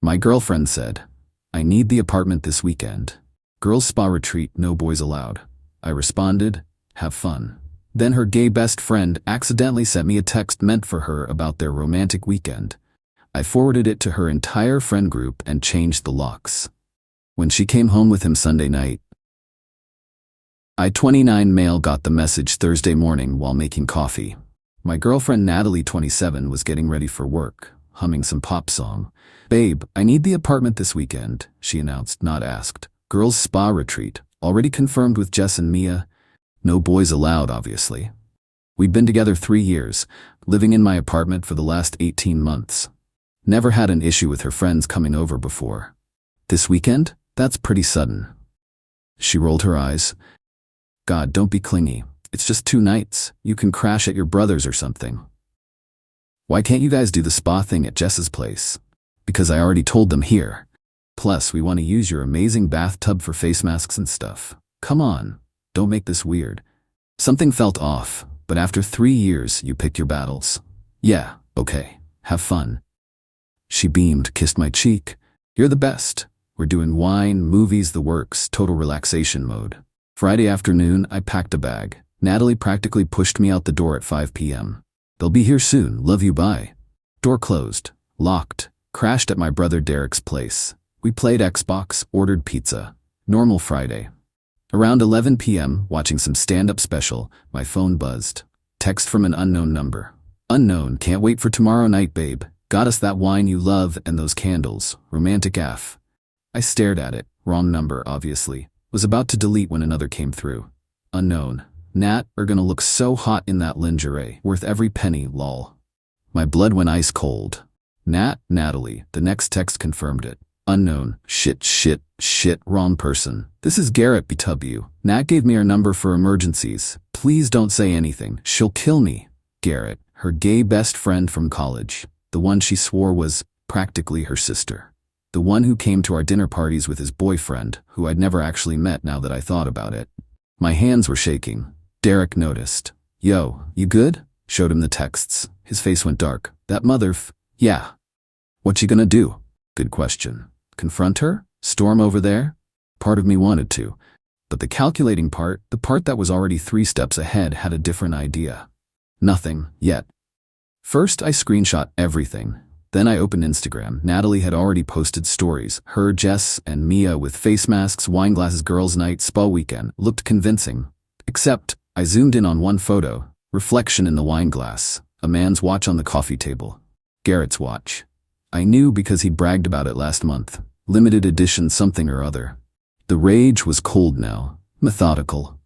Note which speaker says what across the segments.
Speaker 1: My girlfriend said, "I need the apartment this weekend. Girls spa retreat, no boys allowed." I responded, "Have fun." Then her gay best friend accidentally sent me a text meant for her about their romantic weekend. I forwarded it to her entire friend group and changed the locks. When she came home with him Sunday night, I 29 male got the message Thursday morning while making coffee. My girlfriend Natalie 27 was getting ready for work, humming some pop song. "Babe, I need the apartment this weekend," she announced, not asked. "Girls spa retreat, already confirmed with Jess and Mia. No boys allowed, obviously." We'd been together 3 years, living in my apartment for the last 18 months. Never had an issue with her friends coming over before. "This weekend? That's pretty sudden." She rolled her eyes. "God, don't be clingy. It's just 2 nights. You can crash at your brother's or something." "Why can't you guys do the spa thing at Jess's place?" "Because I already told them here. Plus, we want to use your amazing bathtub for face masks and stuff. Come on, don't make this weird." Something felt off, but after 3 years, you pick your battles. "Yeah, okay, have fun." She beamed, kissed my cheek. "You're the best. We're doing wine, movies, the works, total relaxation mode." Friday afternoon, I packed a bag. Natalie practically pushed me out the door at 5 p.m. "They'll be here soon, love you, bye." Door closed, locked, crashed at my brother Derek's place. We played Xbox, ordered pizza. Normal Friday. Around 11 p.m., watching some stand-up special, my phone buzzed. Text from an unknown number. "Unknown, can't wait for tomorrow night, babe. Got us that wine you love and those candles. Romantic AF." I stared at it. Wrong number, obviously. Was about to delete when another came through. "Unknown. Nat, are gonna look so hot in that lingerie. Worth every penny, lol." My blood went ice cold. "Nat, Natalie." The next text confirmed it. "Unknown. Shit, wrong person. This is Garrett BW. Nat gave me her number for emergencies. Please don't say anything. She'll kill me." Garrett, her gay best friend from college. The one she swore was practically her sister. The one who came to our dinner parties with his boyfriend, who I'd never actually met now that I thought about it. My hands were shaking. Derek noticed. "Yo, you good?" Showed him the texts. His face went dark. "That yeah." "What you gonna do?" "Good question. Confront her? Storm over there?" Part of me wanted to. But the calculating part, the part that was already 3 steps ahead, had a different idea. Nothing, yet. First, I screenshot everything. Then I opened Instagram. Natalie had already posted stories. Her, Jess, and Mia with face masks, wine glasses, girls' night, spa weekend. Looked convincing. Except, I zoomed in on one photo. Reflection in the wine glass. A man's watch on the coffee table. Garrett's watch. I knew because he bragged about it last month. Limited edition something or other. The rage was cold now. Methodical.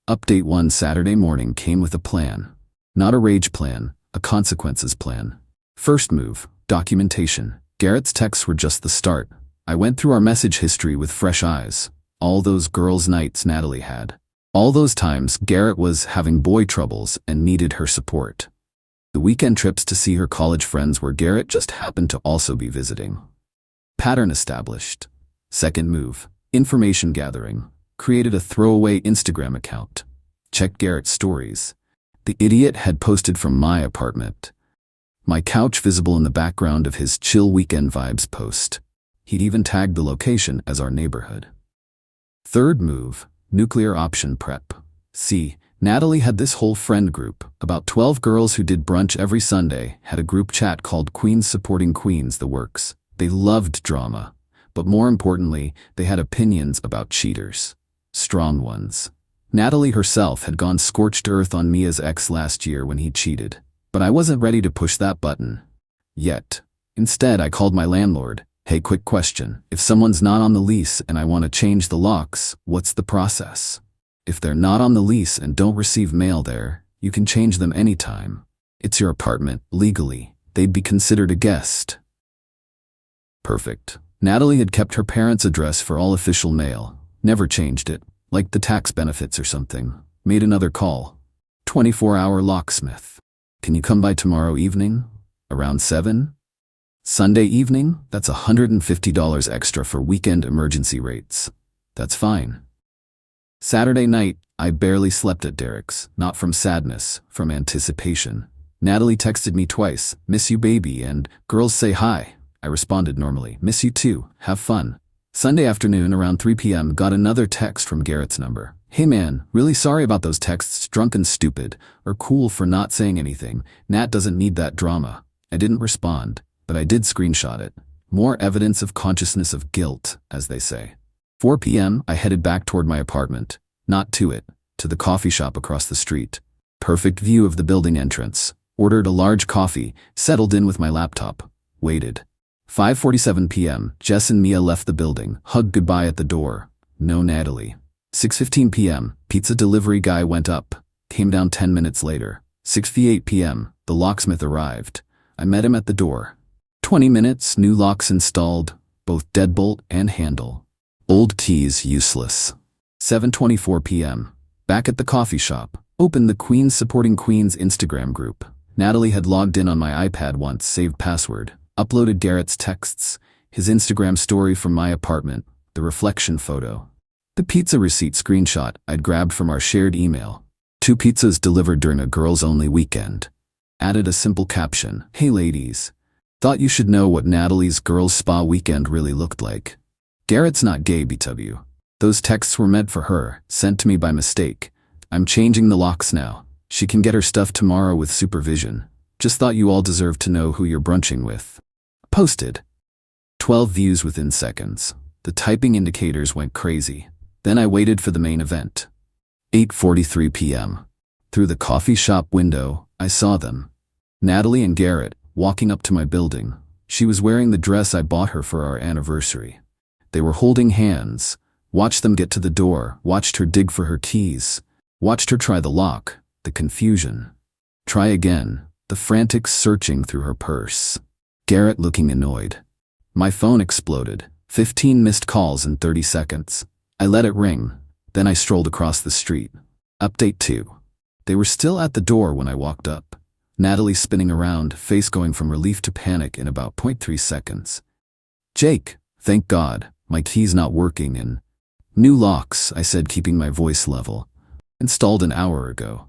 Speaker 1: Update 1 Saturday morning came with a plan. Not a rage plan, a consequences plan. First move. Documentation. Garrett's texts were just the start. I went through our message history with fresh eyes. All those girls' nights Natalie had. All those times Garrett was having boy troubles and needed her support. The weekend trips to see her college friends where Garrett just happened to also be visiting. Pattern established. Second move. Information gathering. Created a throwaway Instagram account. Checked Garrett's stories. The idiot had posted from my apartment. My couch visible in the background of his chill weekend vibes post. He'd even tagged the location as our neighborhood. Third move. Nuclear option prep. See, Natalie had this whole friend group, about 12 girls who did brunch every Sunday, had a group chat called Queens Supporting Queens, the works. They loved drama, but more importantly, they had opinions about cheaters. Strong ones. Natalie herself had gone scorched earth on Mia's ex last year when he cheated, but I wasn't ready to push that button. Yet. Instead, I called my landlord. "Hey, quick question. If someone's not on the lease and I want to change the locks, what's the process?" "If they're not on the lease and don't receive mail there, you can change them anytime. It's your apartment, legally. They'd be considered a guest." Perfect. Natalie had kept her parents' address for all official mail. Never changed it, like the tax benefits or something. Made another call. 24-hour locksmith. "Can you come by tomorrow evening? Around 7? Sunday evening? That's $150 extra for weekend emergency rates." "That's fine." Saturday night, I barely slept at Derek's, not from sadness, from anticipation. Natalie texted me twice, "Miss you, baby," and "Girls say hi." I responded normally. Miss you too. Have fun. Sunday afternoon around 3 p.m. got another text from Garrett's number. Hey man, really sorry about those texts, drunk and stupid, or cool for not saying anything. Nat doesn't need that drama. I didn't respond, but I did screenshot it. More evidence of consciousness of guilt, as they say. 4 p.m. I headed back toward my apartment. Not to it, to the coffee shop across the street. Perfect view of the building entrance. Ordered a large coffee, settled in with my laptop. Waited. 5:47 p.m. Jess and Mia left the building, hugged goodbye at the door. No Natalie. 6:15 p.m. Pizza delivery guy went up. Came down 10 minutes later. 6:58 p.m. The locksmith arrived. I met him at the door. 20 minutes, new locks installed, both deadbolt and handle. Old keys useless. 7:24 p.m. Back at the coffee shop. Opened the Queens Supporting Queens Instagram group. Natalie had logged in on my iPad once, saved password. Uploaded Garrett's texts, his Instagram story from my apartment, the reflection photo. The pizza receipt screenshot I'd grabbed from our shared email. 2 pizzas delivered during a girls-only weekend. Added a simple caption, "Hey ladies. Thought you should know what Natalie's girls' spa weekend really looked like. Garrett's not gay, BW. Those texts were meant for her, sent to me by mistake. I'm changing the locks now. She can get her stuff tomorrow with supervision. Just thought you all deserved to know who you're brunching with." Posted. 12 views within seconds. The typing indicators went crazy. Then I waited for the main event. 8:43 p.m. Through the coffee shop window, I saw them. Natalie and Garrett, walking up to my building. She was wearing the dress I bought her for our anniversary. They were holding hands. Watched them get to the door, watched her dig for her keys. Watched her try the lock, the confusion. Try again, the frantic searching through her purse. Garrett looking annoyed. My phone exploded. 15 missed calls in 30 seconds. I let it ring. Then I strolled across the street. Update 2. They were still at the door when I walked up. Natalie spinning around, face going from relief to panic in about 0.3 seconds. Jake, thank God, my key's not working and... New locks, I said, keeping my voice level. Installed an hour ago.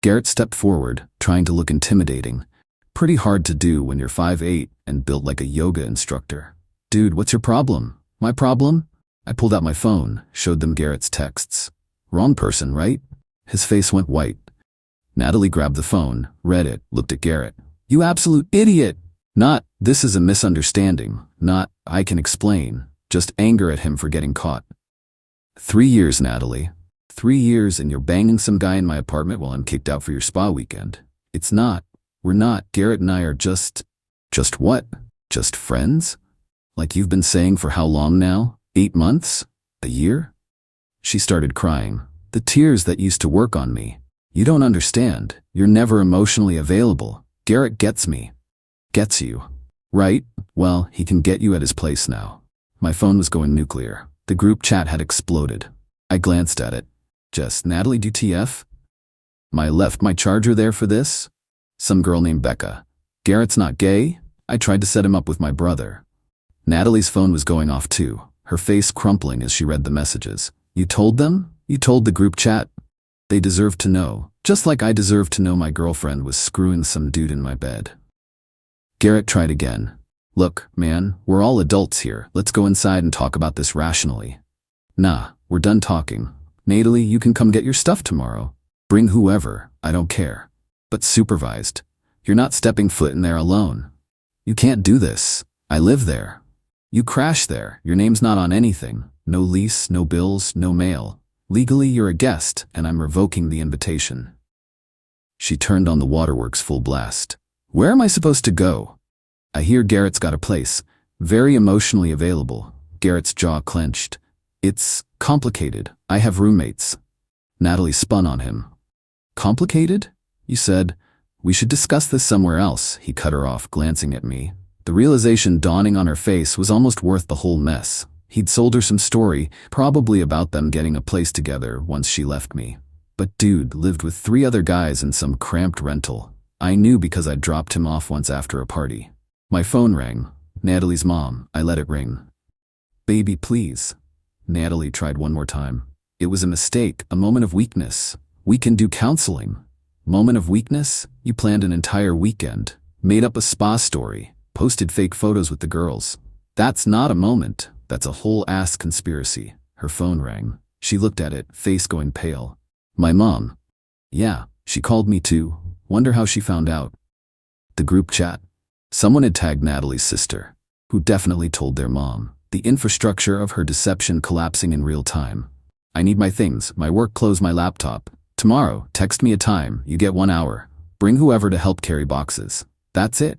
Speaker 1: Garrett stepped forward, trying to look intimidating. Pretty hard to do when you're 5'8" and built like a yoga instructor. Dude, what's your problem? My problem? I pulled out my phone, showed them Garrett's texts. Wrong person, right? His face went white. Natalie grabbed the phone, read it, looked at Garrett. You absolute idiot! Not, this is a misunderstanding. Not, I can explain. Just anger at him for getting caught. 3 years, Natalie. 3 years and you're banging some guy in my apartment while I'm kicked out for your spa weekend. It's not. We're not. Garrett and I are just what? Just friends? Like you've been saying for how long now? 8 months? A year? She started crying. The tears that used to work on me. You don't understand. You're never emotionally available. Garrett gets me. Gets you. Right? Well, he can get you at his place now. My phone was going nuclear. The group chat had exploded. I glanced at it. Just, Natalie, DTF? Left my charger there for this? Some girl named Becca. Garrett's not gay? I tried to set him up with my brother. Natalie's phone was going off too, her face crumpling as she read the messages. You told them? You told the group chat? They deserve to know, just like I deserve to know my girlfriend was screwing some dude in my bed. Garrett tried again. Look, man, we're all adults here. Let's go inside and talk about this rationally. Nah, we're done talking. Natalie, you can come get your stuff tomorrow. Bring whoever, I don't care. But supervised. You're not stepping foot in there alone. You can't do this. I live there. You crash there. Your name's not on anything. No lease, no bills, no mail. Legally, you're a guest, and I'm revoking the invitation. She turned on the waterworks full blast. Where am I supposed to go? I hear Garrett's got a place. Very emotionally available. Garrett's jaw clenched. It's complicated. I have roommates. Natalie spun on him. Complicated? You said, we should discuss this somewhere else, he cut her off, glancing at me. The realization dawning on her face was almost worth the whole mess. He'd sold her some story, probably about them getting a place together once she left me. But dude lived with 3 other guys in some cramped rental. I knew because I'd dropped him off once after a party. My phone rang. Natalie's mom. I let it ring. Baby, please. Natalie tried one more time. It was a mistake, a moment of weakness. We can do counseling. Moment of weakness? You planned an entire weekend. Made up a spa story. Posted fake photos with the girls. That's not a moment. That's a whole ass conspiracy. Her phone rang. She looked at it, face going pale. My mom. Yeah, she called me too. Wonder how she found out. The group chat. Someone had tagged Natalie's sister, who definitely told their mom. The infrastructure of her deception collapsing in real time. I need my things, my work clothes, my laptop. Tomorrow, text me a time, you get 1 hour. Bring whoever to help carry boxes. That's it.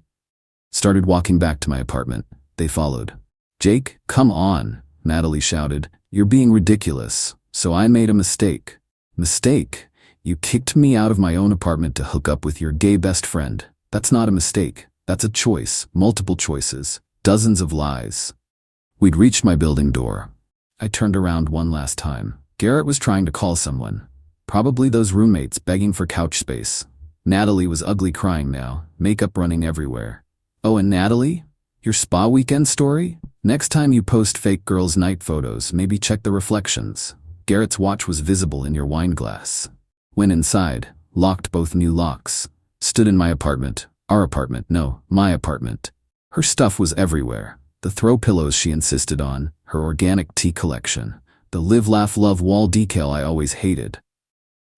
Speaker 1: Started walking back to my apartment. They followed. Jake, come on, Natalie shouted. You're being ridiculous. So I made a mistake. Mistake? You kicked me out of my own apartment to hook up with your gay best friend. That's not a mistake. That's a choice. Multiple choices. Dozens of lies. We'd reached my building door. I turned around one last time. Garrett was trying to call someone. Probably those roommates begging for couch space. Natalie was ugly crying now, makeup running everywhere. Oh, and Natalie? Your spa weekend story? Next time you post fake girls' night photos, maybe check the reflections. Garrett's watch was visible in your wine glass. Went inside, locked both new locks. Stood in my apartment. Our apartment, no, my apartment. Her stuff was everywhere. The throw pillows she insisted on, her organic tea collection, the live, laugh, love wall decal I always hated.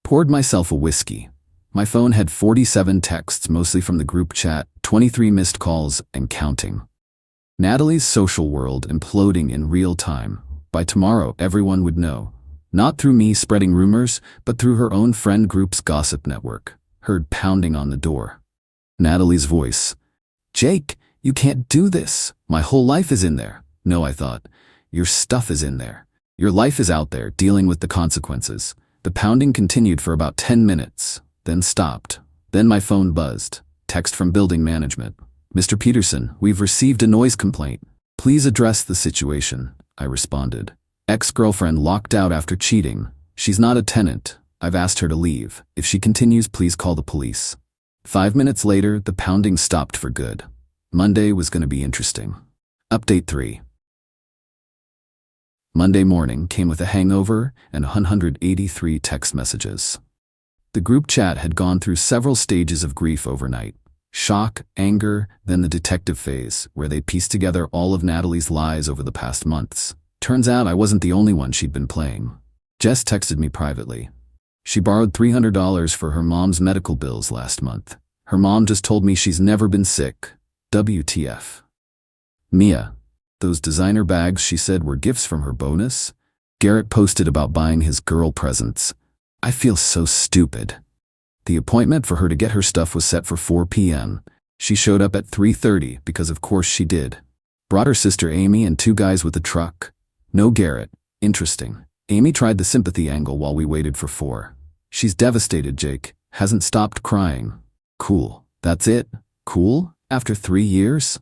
Speaker 1: Poured myself a whiskey. My phone had 47 texts, mostly from the group chat, 23 missed calls, and counting. Natalie's social world imploding in real time. By tomorrow, everyone would know. Not through me spreading rumors, but through her own friend group's gossip network. Heard pounding on the door. Natalie's voice. Jake, you can't do this. My whole life is in there. No, I thought. Your stuff is in there. Your life is out there, dealing with the consequences. The pounding continued for about 10 minutes, then stopped. Then my phone buzzed. Text from building management. Mr. Peterson, we've received a noise complaint. Please address the situation, I responded. Ex-girlfriend locked out after cheating. She's not a tenant. I've asked her to leave. If she continues, please call the police. 5 minutes later, the pounding stopped for good. Monday was going to be interesting. Update 3. Monday morning came with a hangover and 183 text messages. The group chat had gone through several stages of grief overnight. Shock, anger, then the detective phase, where they pieced together all of Natalie's lies over the past months. Turns out I wasn't the only one she'd been playing. Jess texted me privately. She borrowed $300 for her mom's medical bills last month. Her mom just told me she's never been sick. WTF. Mia. Those designer bags she said were gifts from her bonus? Garrett posted about buying his girl presents. I feel so stupid. The appointment for her to get her stuff was set for 4 p.m. She showed up at 3:30 because of course she did. Brought her sister Amy and 2 guys with a truck. No Garrett. Interesting. Amy tried the sympathy angle while we waited for 4. She's devastated, Jake. Hasn't stopped crying. Cool. That's it? Cool? After 3 years?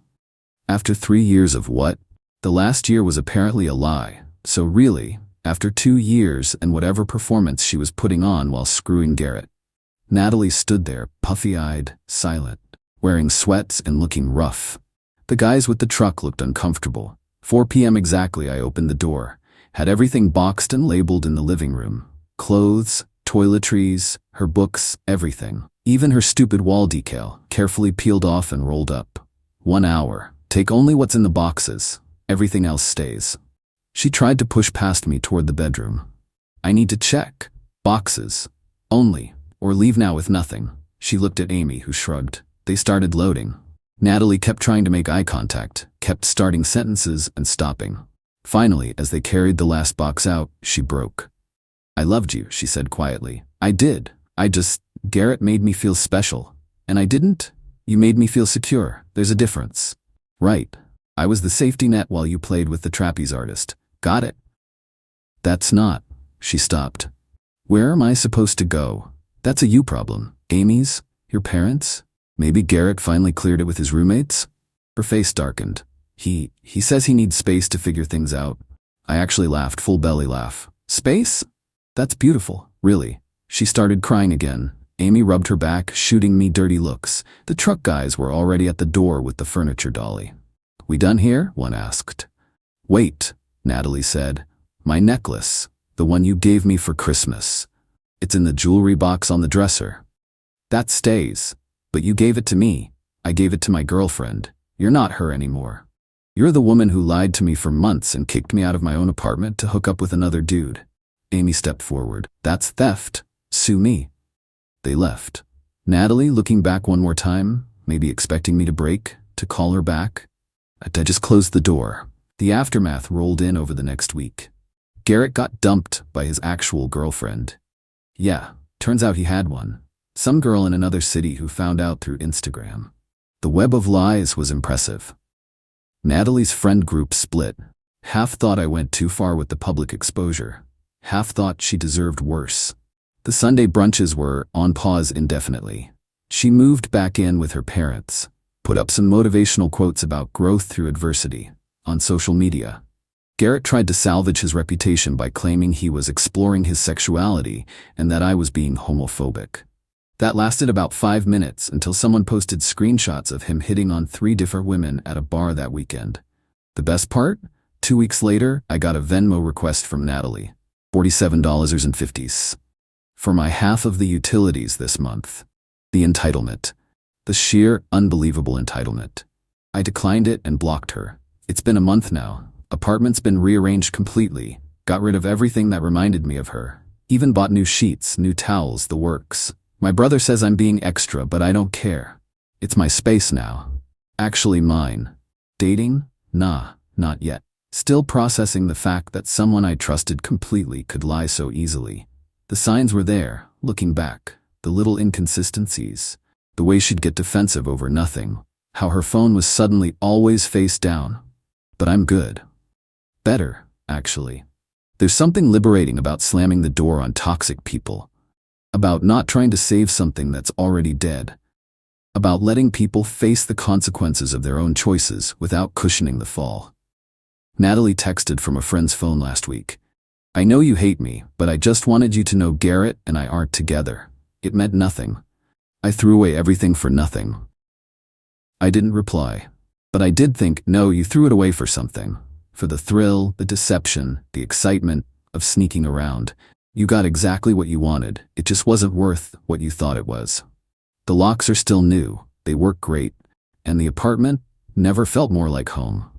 Speaker 1: After 3 years of what? The last year was apparently a lie. So really, after 2 years and whatever performance she was putting on while screwing Garrett. Natalie stood there, puffy-eyed, silent, wearing sweats and looking rough. The guys with the truck looked uncomfortable. 4 p.m. exactly, I opened the door. Had everything boxed and labeled in the living room. Clothes, toiletries, her books, everything. Even her stupid wall decal, carefully peeled off and rolled up. 1 hour. Take only what's in the boxes. Everything else stays. She tried to push past me toward the bedroom. I need to check. Boxes. Only. Or leave now with nothing. She looked at Amy, who shrugged. They started loading. Natalie kept trying to make eye contact, kept starting sentences and stopping. Finally, as they carried the last box out, she broke. I loved you, she said quietly. I did. Garrett made me feel special. And I didn't? You made me feel secure. There's a difference. Right. I was the safety net while you played with the trapeze artist. Got it? That's not. She stopped. Where am I supposed to go? That's a you problem. Amy's? Your parents? Maybe Garrett finally cleared it with his roommates? Her face darkened. He says he needs space to figure things out. I actually laughed, full belly laugh. Space? That's beautiful, really. She started crying again. Amy rubbed her back, shooting me dirty looks. The truck guys were already at the door with the furniture dolly. We done here? One asked. Wait, Natalie said. My necklace, the one you gave me for Christmas. It's in the jewelry box on the dresser. That stays. But you gave it to me. I gave it to my girlfriend. You're not her anymore. You're the woman who lied to me for months and kicked me out of my own apartment to hook up with another dude. Amy stepped forward. That's theft. Sue me. They left. Natalie, looking back one more time, maybe expecting me to break, to call her back. I just closed the door. The aftermath rolled in over the next week. Garrett got dumped by his actual girlfriend. Yeah, turns out he had one. Some girl in another city who found out through Instagram. The web of lies was impressive. Natalie's friend group split. Half thought I went too far with the public exposure. Half thought she deserved worse. The Sunday brunches were on pause indefinitely. She moved back in with her parents, put up some motivational quotes about growth through adversity on social media. Garrett tried to salvage his reputation by claiming he was exploring his sexuality and that I was being homophobic. That lasted about 5 minutes until someone posted screenshots of him hitting on 3 different women at a bar that weekend. The best part? 2 weeks later, I got a Venmo request from Natalie. $47.50. For my half of the utilities this month. The entitlement. The sheer, unbelievable entitlement. I declined it and blocked her. It's been a month now. Apartment's been rearranged completely. Got rid of everything that reminded me of her. Even bought new sheets, new towels, the works. My brother says I'm being extra, but I don't care. It's my space now. Actually mine. Dating? Nah, not yet. Still processing the fact that someone I trusted completely could lie so easily. The signs were there, looking back. The little inconsistencies. The way she'd get defensive over nothing. How her phone was suddenly always face down. But I'm good. Better, actually. There's something liberating about slamming the door on toxic people. About not trying to save something that's already dead. About letting people face the consequences of their own choices without cushioning the fall. Natalie texted from a friend's phone last week. I know you hate me, but I just wanted you to know Garrett and I aren't together. It meant nothing. I threw away everything for nothing. I didn't reply. But I did think, no, you threw it away for something. For the thrill, the deception, the excitement of sneaking around. You got exactly what you wanted. It just wasn't worth what you thought it was. The locks are still new. They work great. And the apartment never felt more like home.